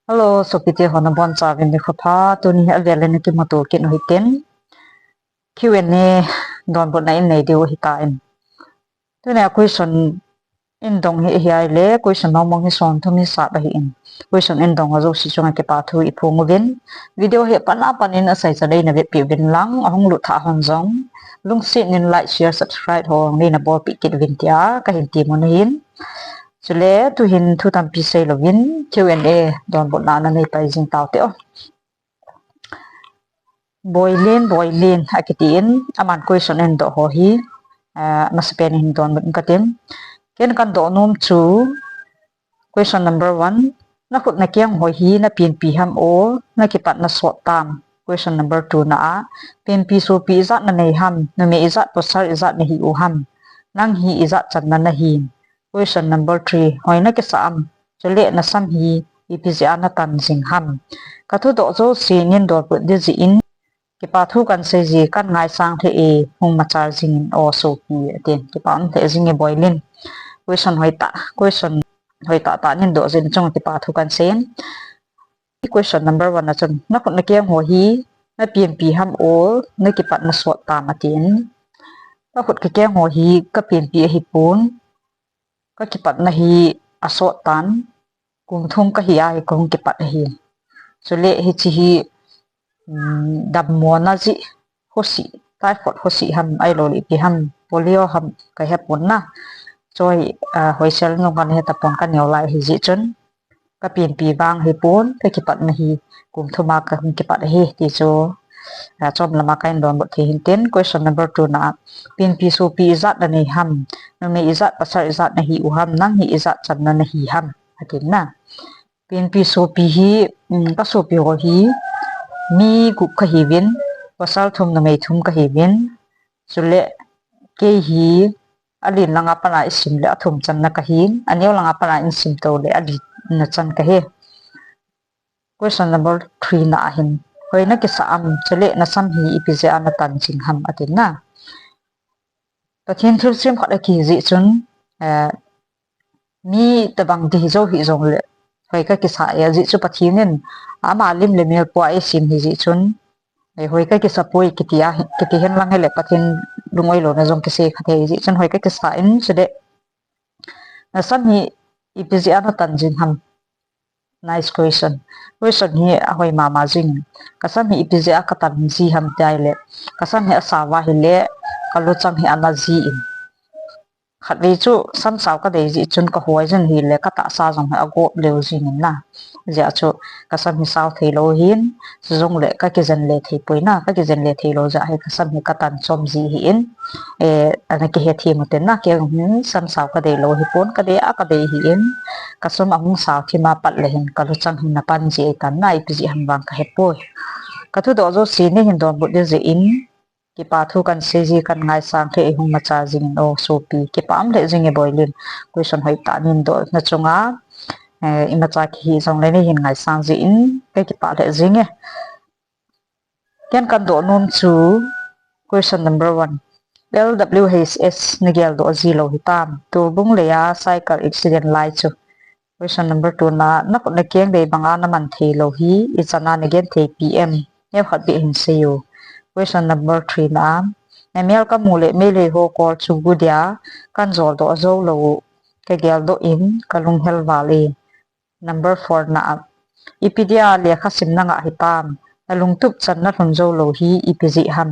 Hello, sopite hona bon cha vin de khopha tu ni avelen ki motor kin hoiten Q&A Donbut na in nei deu hita in tu ne question in dong hi hi ai le question no mong hi son thumi sa ba hi in question in dong azo si chunga ke pa thu I phung vin video he pana panin asai cha dei na ve pi vin lang ahong lu tha hon jong lung si nin like share subscribe ho ni na bor pi kit vin tia ka hin ti mon hin chule tu hin thu tam pi sei lovin Q&A Donbut na na nei pai jing tau te o boilin akitin aman question en do ho hi na spen hin Donbut katim ken kan do nom chu question number 1 na khut na kyang ho hi na pin pi ham o na ki pat na so tam question number 2 na pin pi so pi za na nei ham na me izat posar izat na hi u ham nang hi izat chan na hi question number 3 hoi na ke sam chole na sam hi ipizia na tan jing ham ka thu do zo sinin do put de ji in ki pa thu kan se ji kan ngai sang the e hung ma char jing o so pi ten ki pa an the jing e boilin question hoi ta ta nin do jin chong ki pa thu kan sen question number 1 na chon na khot na kyang ho hi na pmp ham o na ki pat na so ta ma tin na khot ki kyang ho hi ka pmp hi pun ka ki pat na hi aso tan kum thum ka hi ai kong ki pat hi chule hi chi hi dam mo na ji hosi typhoid hosi ham ai lo li pi ham polio ham ka he pon na choi hoisel no kan he ta pon kan yo lai hi ji chun ka pin pi bang hi pon ka ki pat na hi kum thuma ka ki pat hi ti cho chom lama kain don bot hin ten question number 2 na pin pi so pi izat na nei ham no me izat pasar izat na hi u ham nang hi izat chan na hi ham atin na pin pi so pi hi ka so pi ho hi mi gup ka hi vin pasal thum na mei thum ka hi vin chule ke hi alin langa pana isim le athum chan na ka hin aneu langa pana in sim to le ali na chan ka he question number 3 na hin hoi na ke sam chule na sam hi ipije ana tan ching ham atin na pathin thil sim khada ki ji chun mi tabang di zo hi zong le hoi ka ki sa ya ji chu pathinin ama lim le mel po ai sim hi ji chun hoi ka ki sapoi ki tia ki ti hen lang hele pathin lungoi lo na jong ki se khathe ji chun hoi ka ki sa in chede na sam hi ipije ana tan jin ham nice question hi hoi mama jing kasam hi ipije aka tan ji ham tai le kasam hi asawa hi le kalu chang hi ana ji in khat ve chu sam saw ka dei ji chun ka huai jan hi le ka ta sa jong ha go leu jing na ja chu kasam hi saw thei lo hin jong le ka ki jan le thei poina ka ki jan le thei lo ja he kasam hi ka tan chom ji hi in ana ki he thi moten na ke sam saw ka dei lo hi pon ka de a ka dei hi in kasum ahung saw thi ma pat le hin kalu chang hin na pan ji tan na I pi ji han wang ka he poi ka thu do zo si ni hin don bu de ji in ki pa thu kan se ji kan ngai sang the hung ma cha jing o so pi ki pam le jing e boilin question hoi ta nin do na chunga ima cha ki jong le ni hin ngai sang ji in ke ki pa le jing e ken kan do nom chu question number 1 LWHS nigel do zilo hitam tu bung le ya cycle accident lai chu question number 2 na ko na keng dei banga na man thei lo hi I chana again thei pm ne khat bi hin se yo question number 3 na mel ka mule mele ho ko chu gudia kan zol do zo lo ke gel do in kalung hel valley number 4 na ipidia le kha sim na nga hitam alung tup chan na thun zo lo hi ipiji ham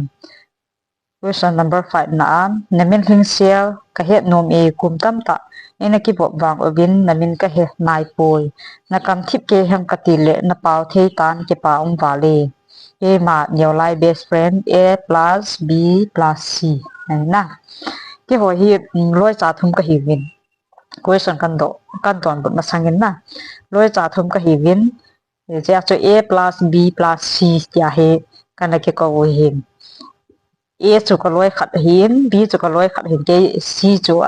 question number 5 na namin hing sel ka het nom e kum tam ta ena ki bo wang obin namin ka he nai poi na kam thip ke ham ka ti le na pau thei tan ke pa ong valley A ma nhiều like best friend A plus B plus C này na cái hồi hi lôi trả thum cái hi vin question kan don bút masangin na lôi trả thum cái hi vin để cho A plus B plus C ya he kan cái câu hin A chu ka lôi khat hin B chu ka lôi khat hin cái C chu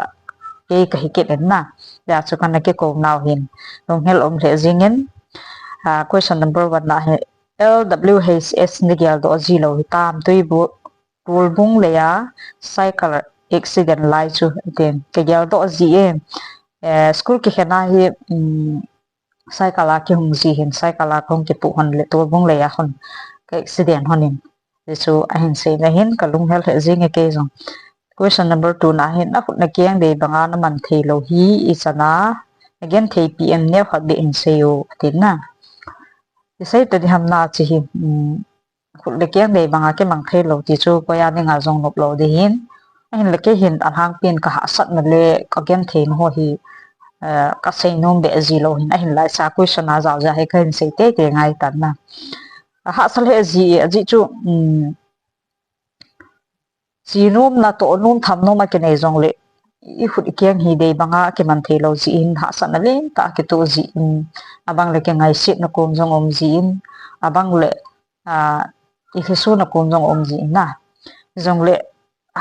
cái hi cái na ya chu kan cái câu nào hin long hel om le jingen question number 1 na he LWHS nigel do zilo hitam tuibu tulbung leya cycle accident lai chu ten ke gel do zi school ki khana hi sai kala ki hung ji hin sai kala khong ki pu hon le to bong le ya hon ka accident honin so ahin se na hin kalung hel he jing ke jong question number 2 na hin na khut na kiang de banga na man thei lo hi isana again thei pm ne khat be in se yo tin na sai ta di ham na chi hi khut le kiang de banga ke mang thei lo ti chu ko ya ni nga jong nop lo de hin ahin le ke hin an hang pin ka ha sat na le ka gen thei no hi ka sei nom be ji lo hin ahin lai sa question na zaw ja he ka hin se te te ngai tan na ha sal he ji chu ji nom na to nom tham no ma ke nei jong le I khut kiang hi de banga ke man thei lo ji in ha san le ta ke to ji in abang le ke ngai sit na kom jong om ji in abang le I ke su na kom jong om ji na jong le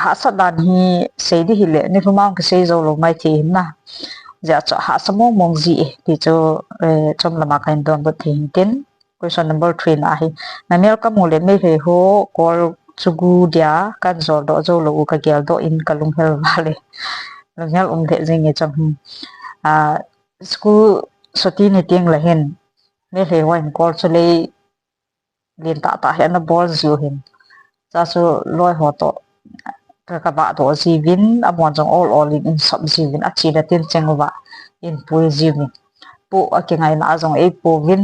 ha sa dan hi sei di hi le ni phumang ke sei zo lo mai thi na ja cha ha samong mong ji ti cho chom lama kain don bu thing tin question number 3 na hi na mel ka mo le me he ho kol chugu dia kan zor do zo lo ka gel do in kalung hel vale lunggel the jing e chang school soti ni ting la hen me he wan kol chule lin ta he na bol zu hin cha su loi ho to ka ba to ji vin amon jong all in sub ji vin a chi da tin cheng wa in pu ji vin pu a ke ngai na jong e pu vin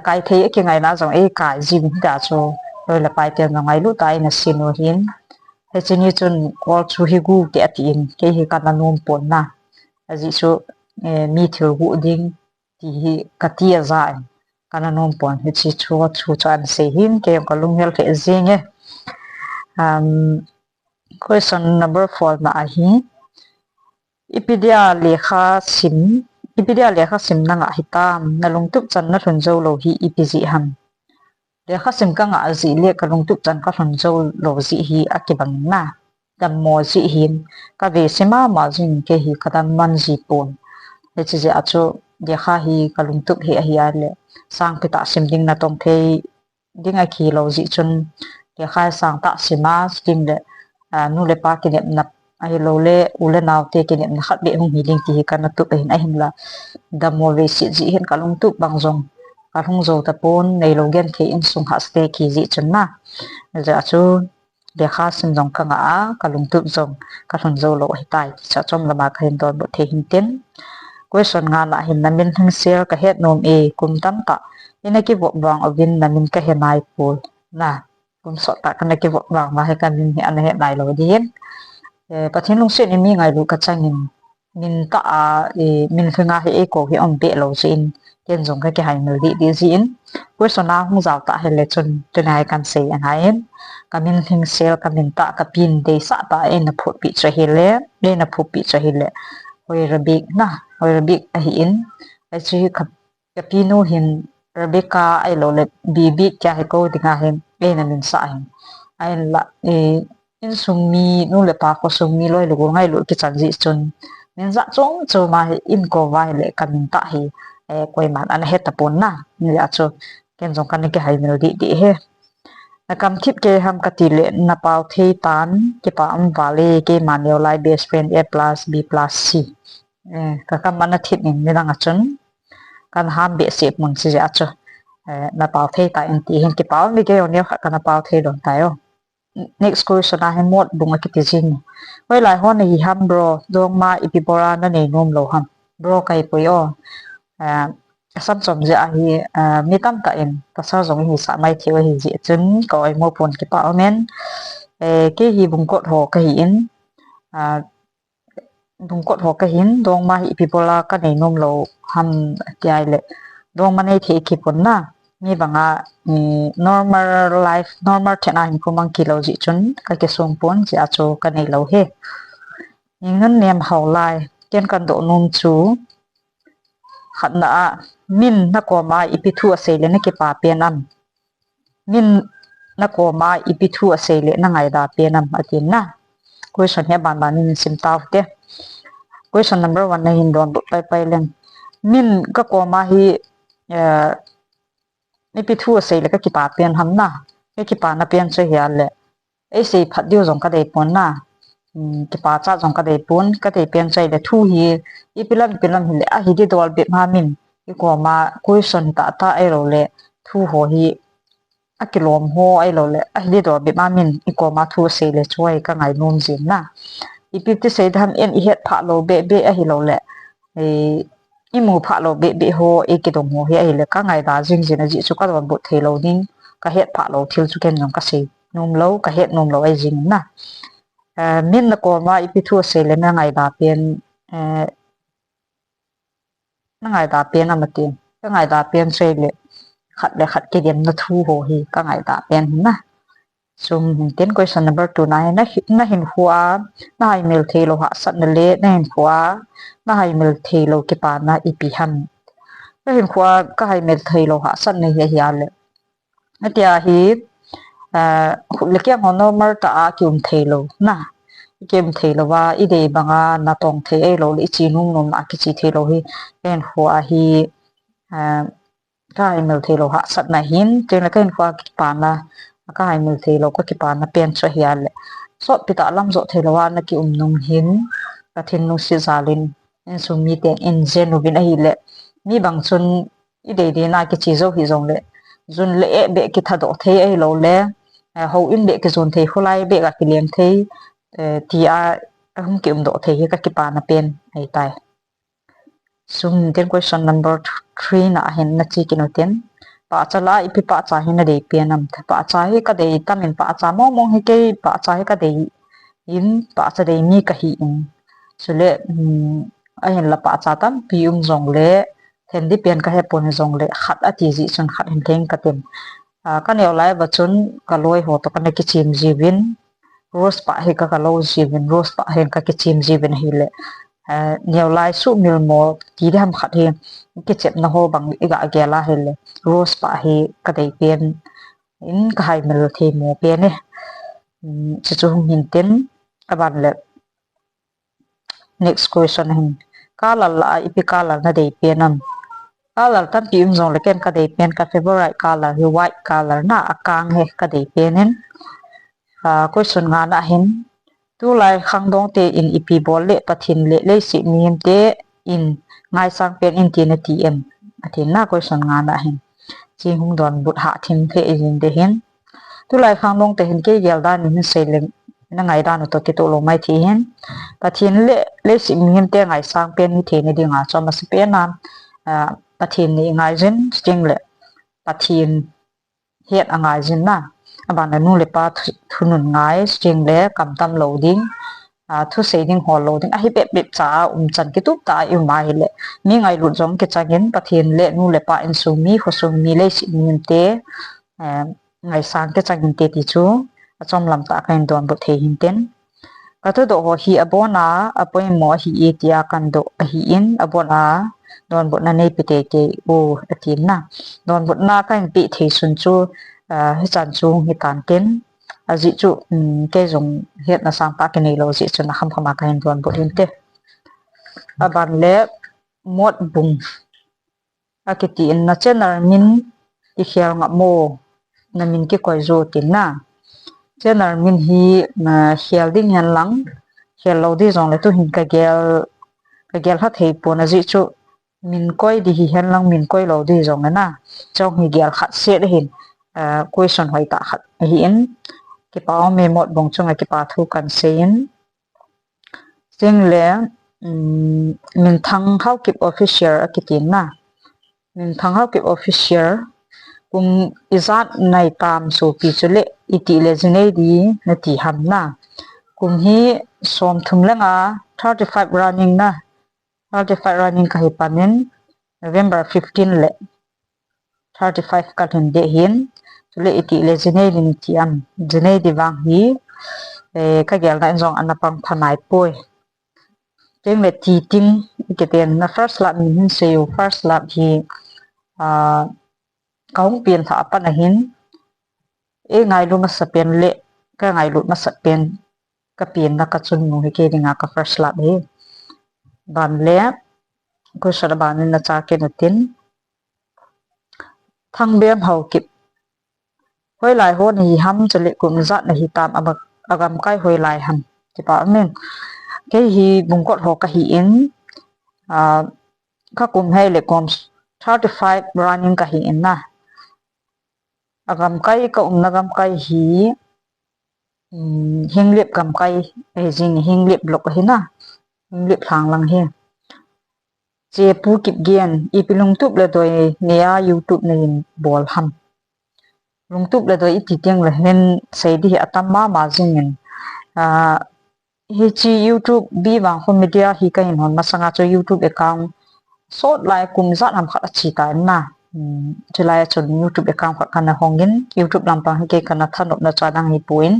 kai thei a ke ngai na jong e kai ji vin da chu loi la pai te ngai lu tai na sino hin he chini chun kol chu hi gu te atin ke hi ka na nom pon na aji chu mi thil gu ding ti hi katia za kana nom pon he chi chu chan se hin ke ko lung hel ke jing e question number 4 na hi ipidia lekha sim na nga hitam na lungtup chan na thun zo lo hi ipiji ham lekha sim ka nga ji le ka lungtup chan ka thun zo lo ji hi akibang na dam mo ji hin ka ve sima ma jing ke hi kadam man ji pon he chi ja chu lekha hi ka lungtup he hi ale sang pita sim ding na tong thei ding a khi lo ji chun lekha sang ta sima sting le nu le pa ki na ai lo le ule naw te ki na khat be hung hiling ti ka na tu hin a hin la da mo ve si ji hin ka lung tu bang jong ka hung zo ta pon nei lo gen the in sung ha ste ki ji chun na ja chu de kha sim jong ka nga ka lung tu jong ka thun zo lo hi tai cha chom la ma khain don bo the hin ten question nga la hin na min thing sel ka het nom e kum tam ta ina ki bo bang ovin na min ka he nai pol na kum so ta ka na ki bo bang ma he ka min he an he nai lo di hin pathin lung se ni mi ngai lu ka changin min ta min khinga he e ko hi om be lo sin ken jong ka ke hai mel di jin question na hung zaw ta he le chun tunai kan se an hain ka min thing sel ka min ta ka pin de sa ta e na phut pi cha hi le na phu pi cha hi le hoi rabik a hi in ai chi ka pinu hin rabika ai lo le bibi kya he ko dinga hin na min sa hin ai la in sumi nu le pa ko sumi loi lu ngai lu ki chan ji chun nen za chong chu ma in ko vai le kamin ta hi koi man an he ta pon na ni ya chu ken jong kan ke hai mel di he na kam thip ke ham ka ti le na pau thei tan ke pa am vale ke man yo lai best friend a plus b plus c ka kam man thip ni ni dang a chun kan ham be se mun si ya chu na pau thei ta in ti hin ke pau ni ke on yo ka na pau thei don ta yo next question na he mot bunga ki tijin hoi lai hon hi ham bro dong ma ipibora na nei nom lo ham bro kai po yo sam som ja hi mi tam ta in pasal jong hi sa mai thiwa hi ji chun ko ai mo pon ki pa men ke hi bung kot ho ka hi in bung kot ho ka hin dong ma ipibora ka nei nom lo ham tiai le dong ma nei the ki pon na mi banga normal thena hin kumang kilo ji chun ka ke song pon ji a cho ka nei lo he ngun nem hau lai ken kan do num chu khatna min na ko ma ipithu a sei le na ke pa pe nam min na ko ma ipithu a sei le na ngai da pe nam atin na question he ban ban min sim taw te question number 1 na hin don pai leng min ka ko ma hi ni pithu sei le ka ki pa pen ham na ki pa na pen che hial le e sei phat dio jong ka dei pon na ki pa cha jong ka dei pon ka dei pen chai le thu hi i pilam hi le a hi di dol be ma min ก็มาคุยสนตาไอโรเลทูโหฮีอะกิโลมโหไอโรเลอะดิดอบิมามินอีก็มาทูเซเลช่วยก็ไงนุ่มจินนะอีพิติเซทำเอ็นอีเฮ็ดพะโลเบเบอะฮิโลเลไออีมูพะโลเบเบโหอีกิดมโหเฮไอเลก็ไงดาจิงจินจิสุกัดวันบุเทโลนิงก็เฮ็ดพะโลทิลสุเกนยองก็เซนุ่มโลก็เฮ็ดนุ่มโลไอจิงนะมินนะก็มาอีพิทูเซเลนะไงดาเป็นนั่งไงตาเปียนอ่ะมาตีนก็ไงตาเปียนเสร็จเลยขัดเกลียมนัทูโหฮีก็ไงตาเปียนนะซุ่มเต้น question number 2นะเห็นหัวน่าให้มิลเทโลหะสัตว์นั่นเละน่าเห็นหัวน่าให้มิลเทโลกิปานะอีปีหันน่าเห็นหัวก็ให้มิลเทโลหะสัตว์ในเฮียเลยนั่นเดียฮีเล็กยังหัวนอมาร์ตาคิวมเทโลนะเกมเทโลว่าอีเดย์บางนาตองเทโลลิจีนุ่งนมอากิจิเทโลฮีเป็นหัวฮีก็ให้มิลเทโลหะสัตว์ในหินจึงแล้วก็เห็นหัวกิปานะก็ให้มิลเทโลก็กิปานะเปลี่ยนช่วยเฮียเลยสดปิตาลำสดเทโลว่านักกินุ่งหินกระทินนุ่งซิซาลินเอ็นสุมีเตียงเอ็นเจนูบินไอหิเลยมีบางส่วนอีเดย์ดีน่ากิจิโซฮิซงเลยจุนเละเบกิทัดโอเทไอโลเลยเขาอินเบกิจุนเทหุไลเบกกิเลียมเทที่หุ่มเกี่ยมโดเทฮิกกิปานะเป็นไอตายซุ่มเต็น question number 3นะเห็นนักจีกินเอาเต็นป้าจะไล่อีป้าจะเห็นนะเดียเปียนำป้าจะให้ก็เดียตั้มเห็นป้าจะมองให้เกย์ป้าจะให้ก็เดียยินป้าจะเดียมีกะหินสุดเลยเห็นละป้าจะตั้มพิมจงเล่เห็นที่เปลี่ยนก็ให้ปนจงเล่ขัดอธิจิจนขัดเห็นเทงก็เต็มก็เนี่ยไล่บัจจุนก็ลอยหัวตกันในกิจมจีวินโรสปะเฮก็ลอยจีวินโรสปะเฮก็กิจมจีวินฮิเลเนี่ยไล่สู้มิลโมที่ได้ทำขัดเฮกิจนะโฮบังอีกอะเกล่าฮิเลโรสปะเฮก็ได้เปลี่ยนอินก็ให้มิลเทโมเปลี่ยนเนี่ยจะจูงหินเต็นบันเลย next question หินกาลละอีพิกาลละน่าได้เปลี่ยนcolor tan pi umjong leken ka dei pen ka favorite color hi white color na akang he ka dei penin question nga na hin tu lai khang dong te in ipi bol le pathin le si mim te in ngai sang pen in tin tm athin na question nga na hin chi hung don but ha thim the in de hin tu lai khang dong te hin ke gel dan in seleng na ngai dan to ke to lo mai thi hin pathin le si mim te ngai sang pen ni the ne dinga choma se pen naปะทินนี่ง่ายจินจริงเลยปะทินเฮ็ดง่ายจินนะบางนู้นเลยปะทุนง่ายจริงเลยกำตำโหลดดิ้งทุเสดิ้งหอโหลดดิ้งให้แบบจ้าจันกิตุตาอยู่มาเลยมีไงหลุดจงกิจเงินปะทินเลยนู้นเลยปะอินซูมีขสุมีเลยสิมีเตไงสร้างกิจเงินเตติจูจอมลำตากันโดนบุตรหินเต้นก็ตัวดอกฮีอบนาอบหมอฮีเอติอากันดอกฮีอินอบนาDonbut na nei pite ke o atin na Donbut na ka pi thei sun chu hi chan chung hi tan ken aji chu ke jong het na sang pa ke nei lo ji chu na kham khama ka hin Donbut hin te aban le mot bung akiti in na chenar min ti khial nga mo na min ke koi zo tin na chenar min hi na khial ding han lang khial lo di jong le tu hin ka gel ha thei po na ji chu min koi di hi hen lang min koi lo di jong na chong hi gyal khat se de hin question hoi ta khat hi in ki pa me mot bong chung ki pa thu kan sein sing le min thang how keep official akitin na min thang how keep official kum izat nai tam so pi chule iti le jine di na ti ham na kum hi som thum lenga 35 running na Artifact running kahipanin November 15 le 35 kalhin de hin tule iti le jene din tiam jene diwang hi ka gel na jong anapang phanai poi teng le ti tin iketen na first lap min se you first lap hi kaung pian tha pa na hin ngai lu ma sapen le ka ngai lu ma sapen ka pian na ka chun mu hi ke dinga ka first lap hi ban le ko sara ban na cha ke natin thang bem hau kip hoi lai ho ni ham chale kum za na hi tam agam kai hoi lai ham ti pa men ke hi bungkot ho ka hi in ka kum hai le kom 35 running ka hi in na agam kai ka nagam kai hi hinglip gam kai jing hinglip blok hi na hinglip thang lang hi che pu kip gian ipilung tup la doi nia youtube nin bol ham lung tup la doi iti tiang la hen sei di atam ma jingin hi chi youtube bi wang ho media hi ka in hon masanga cho youtube account sot lai kum zat ham khat chi ta na chulai chun youtube account khat kana hongin youtube lampang ke kana thanop na chanang hi puin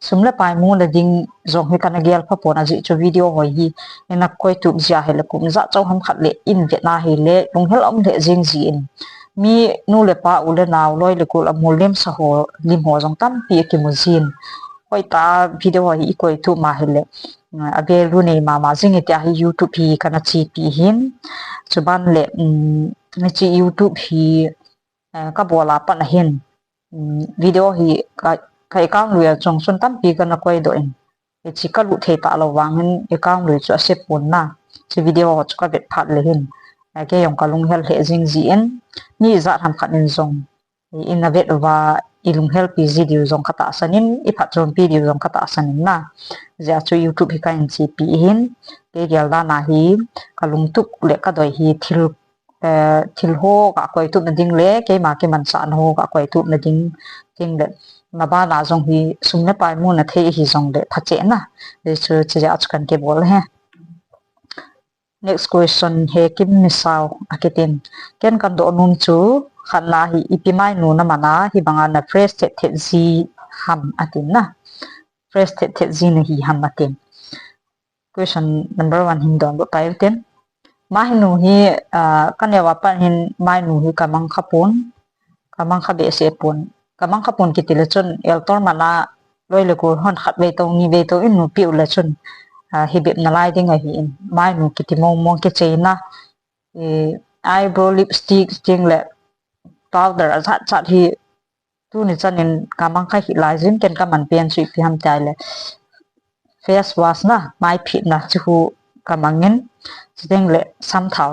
sumla pai mu la ding zong he kana gel pha pona ji cho video hoi hi ena koi tu zia he la kum za chaw ham khat le in ve na hi le lung hel om le jing ji in mi nu le pa u le naw loi le kul amul lem sa ho lim ho jong tam pi ki mu jin hoi ta video hi koi tu ma he le age lu nei ma jing e ta hi youtube hi kana chi pi hin chuban le ni chi youtube hi ka bola pa na hin video hi ka account lu ya chong sun tam pi kana koi do in e chi ka lu the ta lo wangin account lu chu se pon na chi video chu ka bet phat le hin ke yong ka lung hel he jing ji en ni za tham khat in zong in na vet wa ilung hel pi video zong kata sanin i phat chom video zong kata sanin na ja chu youtube hi ka in chi pi hin ke gel da na hi kalung tuk le ka doi hi thil ho ka koi tu na ding le ke ma ke man san ho ka koi tu na ding le ma ba na zong hi sumne pai mu na the hi zong le phache na le chu chi ja achkan ke bol he next question he kim misao aketin ken kan do num chu khanna hi ipimai nu na mana hi banga na fresh the ji ham atin na fresh the ji na hi ham atin question number 1 hin don bo pai ten mai nu hi kanewa pa hin mai nu hi kamang khapun kamang khabe se pun kamang khapun kitile chun eltor mana loile ko hon khat ve to ni ve to in nu piu la chun hi bep na lai ding a hi in mai nu kitimo mo ke cheina eyebrow lipstick ting le powder azat chat hi tu ni chanin kamang khai hi lai jin ken kaman pen sui pi ham tai le face wash na mai phit na chu kamangin siteng le sam thau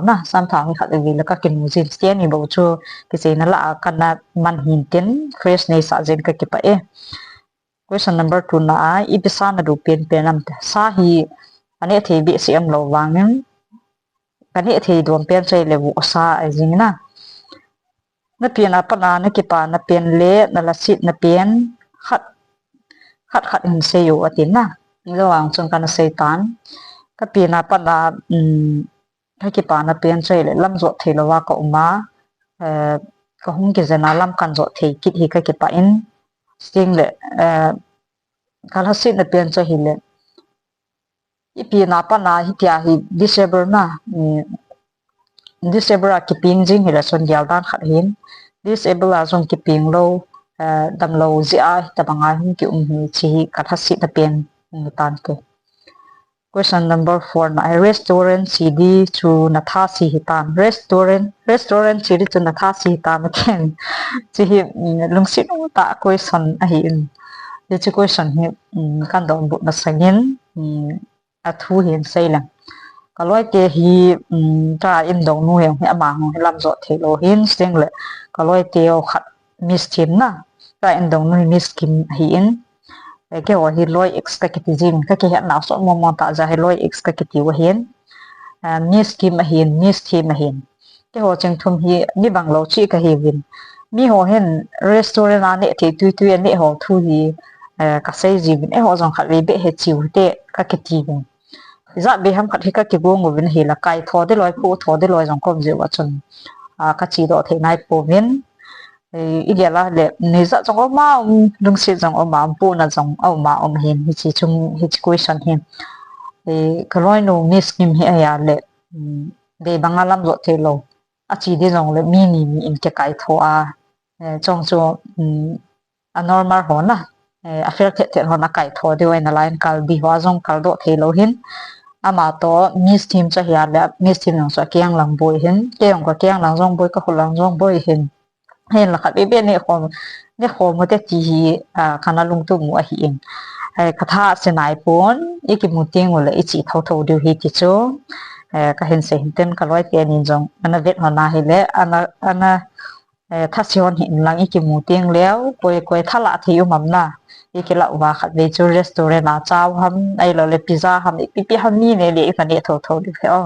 hi khat vi la ka kin mu jin stian ni bo chu ke che na la kana man hin ten fresh nei sa jen ka ki pa e question number 2 na ibisa na du pen penam sa hi ane the bi siam lo wangin kani the dom pen chei le bu sa ai jing na pian apa na ki pa na pen le na la sit na pen khat hin se yo atin na lo wang chung kana seitan ka pian apa na ka ki pa na pen chei le lam zo the lo wa ko ma ko hung ki jana lam kan zo the kit hi ka ki pa in sting le kala sit na pen chei hi le ipi na pa na hi tia hi December na December a keeping jing hi la son gyal dan khat hin December a zong keeping lo dam lo ji a ta banga hin ki hi chi kala sit na pen ni tan ke question number 4 na restaurant cd chu na tha si hitan restaurant cd chu na tha si hitan ken chi hi lungsit ta question a hi in le chi question hi kan don bu na sangin a thu hin sei lang kaloi te hi ta in dong nu he ama ho lam zo the lo hin seng le kaloi te o khat miss kim na ta in dong nu miss kim hi in ke ho hi loi executive jin ka ke na so mo ta ja hi loi executive hin miss kim hin miss kim hin ke ho cheng thum hi ni bang lo chi ka hi win mi ho hen restaurant ane the tu ane ho thu hi ka sei ji bin e ho jong khat be he chiu te ka ke ti bin za be ham khat hi ka ki go ngo bin hi la kai tho de loi pu tho de loi jong kom je wa chun ka chi do the nai po min igela le ne za jong o ma lung si jong o ma pu na jong o ma om hin hi chi chung hi question hin kaloi no miss kim hi ya le de bangalam zo the lo a chi de jong le mi ni in ke kai tho a chong chu a normal ho na a fer the ho na kai tho de na line kal bi wa jong kal do the lo hin ama to miss team cha ya le miss team nang sa kyang lang boy hin ke ong ka kyang lang jong boy ka hulang jong boy hin hen la khat be ne khom mo te chi hi khana lung tu mu a hi in ai katha se nai pon iki muting wala ichi tho tho du hi ti chu ka hin se hinten kaloi te nin jong ana vet hona hi le ana thasion hin lang iki mu tiang leo koi thala thiu mamna ikela wa khat ve chu restaurant a chaw ham ai lo le pizza ham pi ham ni ne le ka ne tho di phe o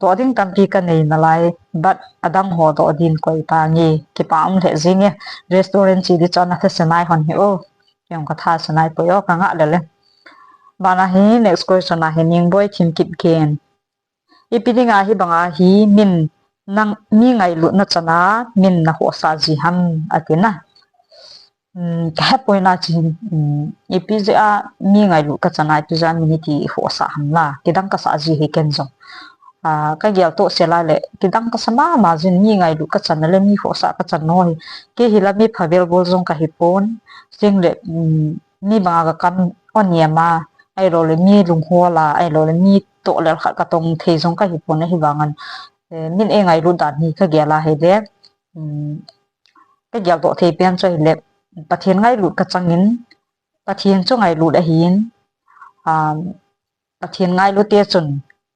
to ding tam pi ka nei na lai but adang ho to din koi ta ngi ki pam the zinge restaurant chi di chana the sanai hon hi o yong ka tha sanai po yo ka nga le bana hi next question na hi ning boy thim kit gen ipidinga hi banga hi min nang mi ngai lu na chana min na ho sa ji ham atina ka poina chi ipizia mi ngai lu ka chana pizza miniti ho sa ham la kidang ka sa ji hi ken zo ka gel to sela le kidang ka sama ma jin mi ngai lu ka chana le mi ho sa ka chan noi ke hila mi phavel bol jong ka hi pon sing le mi banga ka kan oniama ai ro le mi lung ho la ai ro le mi to le kha ka tong thei jong ka hi pon hi wangan min e ngai lu dan hi ka gela he le ka gel to thei pen choi le pathian ngai lu ka changin pathian chu ngai lu da hin pathian ngai lu te chun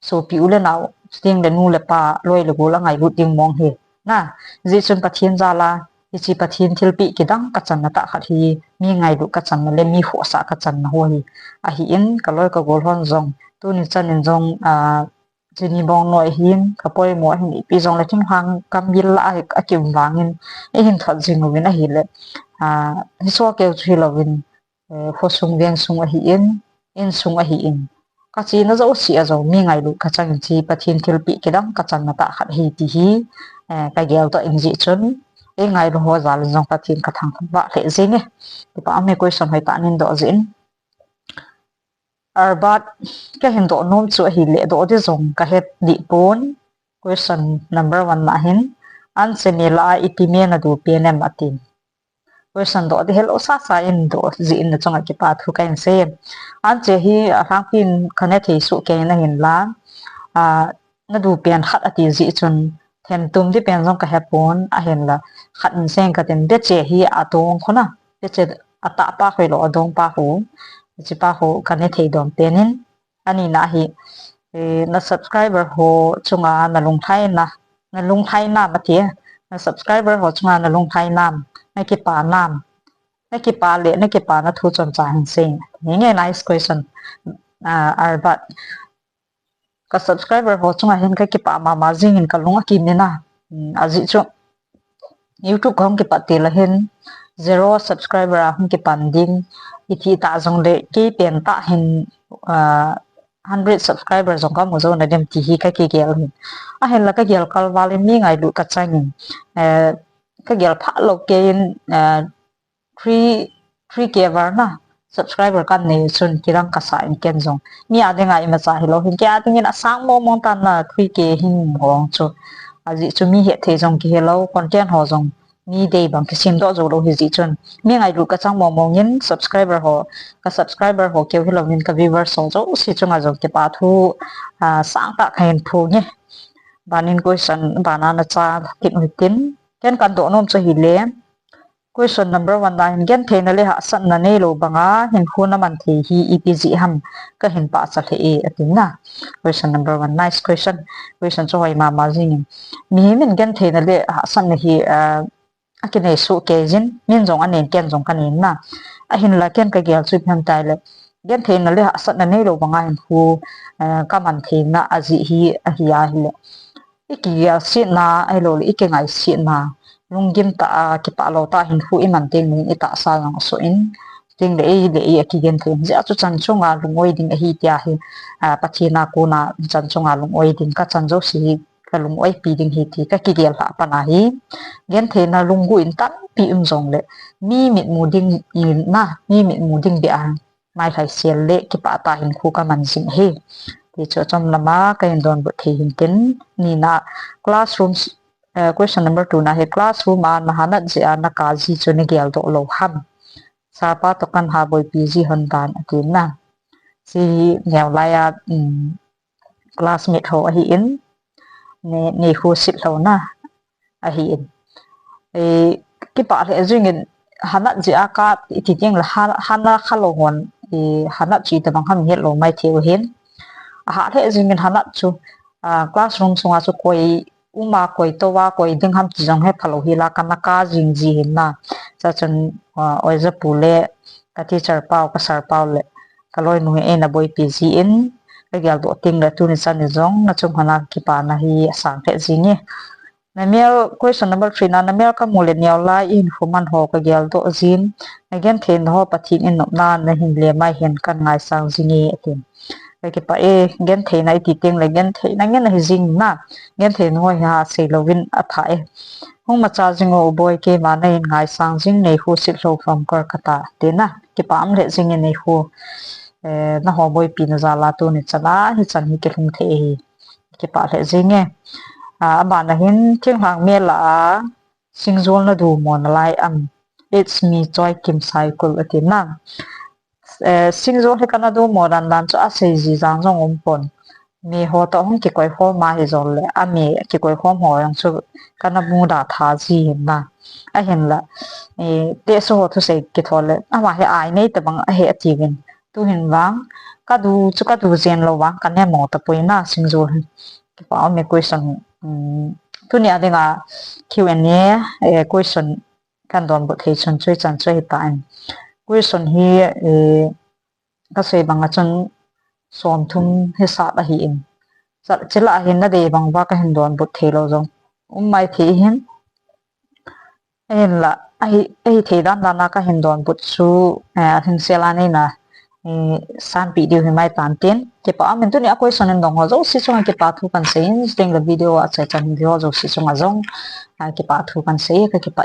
so piu le naw sting le nu le pa loi le go la ngai lu ting mong he na ji chun pathian za la ichi pathian thilpi kidang ka chan na ta khat hi mi ngai lu ka chan na le mi ho sa ka chan na ho hi a hi in ka loi ka gol hon zong tu ni chan in zong chini bong noi hin ka poi mo hin pi zong le thing hang kam bil la a kim wangin e hin that jing win a hi le hi so ke thri lovin ho sung veng sung a hi in sung a hi in ka chi na zo si a zo mi ngai lu ka chang chi pathian thilpi kidang ka chan na ta khat hi ti hi ka gel to in ji chun e ngai ro ho zal jong pathian ka thang ba le zinge ti pa me question hoi ta nin do zin arbat ka hin do nom chu hi le do de zong ka het di pon question number 1 na hin an se me la ipime na du pnem atin question do de hello sa in do ji in na chonga ki pa thu kain se an che hi rang pin khane thei su ke na hin la na du pian khat ati ji chun then tum di pen jong ka hepon a hen la khat in seng ka ten de che hi atong khona de che ata pa khoi lo adong pa hu chi pa hu khane thei dom tenin ani na hi na subscriber ho chunga na lung thai na ma thia na subscriber ho chunga na lung thai nam na ki pa nam na ki pa le na ki pa na thu chon cha hin seng ni nge nice question but ka subscriber ho chunga hin ka ki pa ma jing in ka lunga ki ne na aji chu youtube khong ki pa te la hin 0 subscriber hum ki panding ithi ta jong le ki pen ta hin 100 subscriber jong ka mo zo na dem ti hi ka ki gel hin a hen la ka gel kal wale mi ngai lu ka changin ka gel pha lo ke in 3k var na subscriber kan ne chun kirang ka sa in ken jong mi ade ngai ma cha hilo hin kya tingin asang mo mong tan na 3k hin hong chu aji chu mi he the jong ki hello content ho jong mi dei bang ki sim do zo lo hi ji chun mi ngai lu ka chang mo mong in subscriber ho ke hilo min ka viewer so zo si chunga jong ke pa thu sang ta khain thu nge banin question banana cha kin tin ken kan do nom chu hi le question number 1 na hin gen theina le ha san na nei lo banga hin khuna man the hi epg ham ka hin pa cha the e atina question number 1 nice question cho hoi ma jing mi min gen theina le ha san na hi akine su ke jin min jong anen ken jong kanin na a hin la ken ka gel chu phan tai le gen theina le ha san na nei lo banga hin khu ka man theina aji hi a hi a hi le ikia si na ai lo le ikengai si na lunggim ta ki pa lo ta hin hu iman ting min ita sa lang so in ting le ki gen thum ja chu chan chunga lungoi ding a hi tia hi pathina ko na chan chunga lungoi ding ka chan jo si ka lungoi pi ding hi ti ka ki gel ha pa na hi gen the na lungu in tan pi jong le mi mit mu ding in na mi mit mu ding bi a mai khai sel le ki pa ta hin khu ka man sing he ti cho chom lama ka in don bu thi hin tin ni na classroom question number 2 na he classroom na hana je na ka ji chune gel do lo ham sa pa to kan ha boy pg hon ban atin na si ngel la ya classmate ho hi in ne khu sit lo na a hi in ki pa le jing in hana je ka ti ting la hana khalo hon hana chi ta bang ham het lo mai theu hen ha le jing in hana chu classroom sunga chu koi uma koi towa koi ding ham chi jong he phalo hi la kanaka jing ji hin na cha chun oiza pule ka teacher pau ka sar pau le kaloi nu e na boi pi ji in ka gyal do ting la tu ni chan ni jong na chung hana ki pa na hi sang the ji ni na mel question number 3 na mel ka mole niaw la in human ho ka gyal do jin again then ho pathin in na na hin le mai hen kan ngai sang ji ni atin cái pa gen the nai ti teng le gen the na gen jing na gen the no ha se lovin a thai hong ma cha jing o boy ke ma nei ngai sang jing nei hu sit lo from kolkata te na ke pam le jing nei hu na ho boy pi na za la tu ni chana hi chan hi ke thung the hi ke pa le jing e ba na hin thing hang me la singzol na du mon lai am it's me joy kim cycle atin na singzol he kana du moran lan chu a sei ji jang jong pon mi ho to hong ki koi ho ma hi zol le a mi ki koi ho mo yang chu kana mu da tha ji na a hen la te so ho thu sei ki thole a ma he ai nei ta bang a he ati gen tu hin wang ka du chu ka du zen lo wang kan ne mo ta pui na singzol ki pa me question tu ni adinga Q&A question kan don bu thei chon chui chan chui ta an question hi ka sei banga chun som thum he sa a hi in chila hin na de bang ba ka hin don but thelo jong mai the hin en la ai the dan la na ka hin don but chu hin sela nei na san video hi mai tan ten ke pa men tu ni a question en dong ho zo si chung ke pa thu kan sei in sting the video a cha chan video zo si chung a zong ke pa thu kan sei ka ke pa